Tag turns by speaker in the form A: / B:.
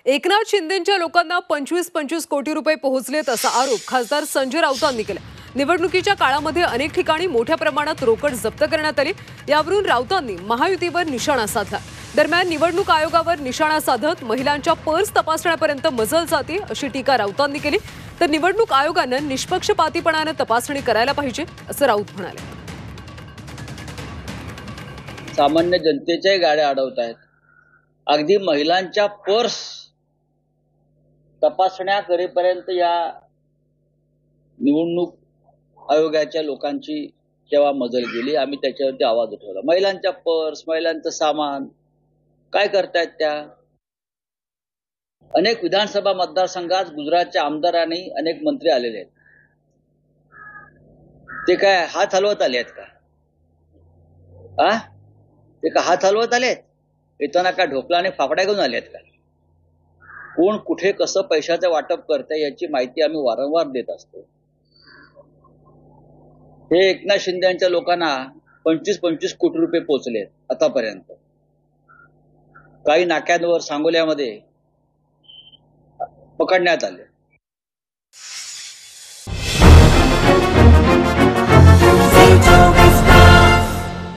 A: एकनाथ शिंदेंच्या लोकांना 25-25 कोटी रुपये पोहोचलेत असा आरोप खासदार संजय राऊतांनी केला। निवडणुकीच्या काळामध्ये अनेक ठिकाणी मोठ्या प्रमाणात रोकड जप्त करण्यात आली। यावरून राऊतांनी महायुतीवर निशाणा साधला। दरम्यान निवडणूक आयोगावर निशाणा साधत महिलांच्या पर्स तपासण्यापर्यंत मजल जाते अशी टीका राऊतांनी केली। तर निवडणूक आयोगानं निष्पक्षपातीपणाने तपासणी करायला पाहिजे असं राऊत म्हणाले।
B: सामान्य जनतेच्याही गाड्या अडवत आहेत। अगदी महिलांच्या पर्स तपासण्या करेपर्यंत या निवडणूक आयोगाच्या लोकांची जेव्हा मजल गेली, आम्ही त्याच्यावरती आवाज उठवला। महिलांच्या पर्स, महिलांचं सामान काय करतायत त्या? अनेक विधानसभा मतदारसंघात गुजरातच्या आमदारांनी अनेक मंत्री आलेले आहेत। ते काय हात हलवत आले आहेत का? ते का हात हलवत आलेत? येताना का ढोकळाने फाफड्या घेऊन आलेत का? कोण कुठे कसं पैशाचं वाटप करतंय याची माहिती आम्ही वारंवार देत असतो। हे एकनाथ शिंदेच्या लोकांना 25-25 कोटी रुपये पोहोचलेत आतापर्यंत। काही नाक्यांवर सांगोल्यामध्ये पकडण्यात आले।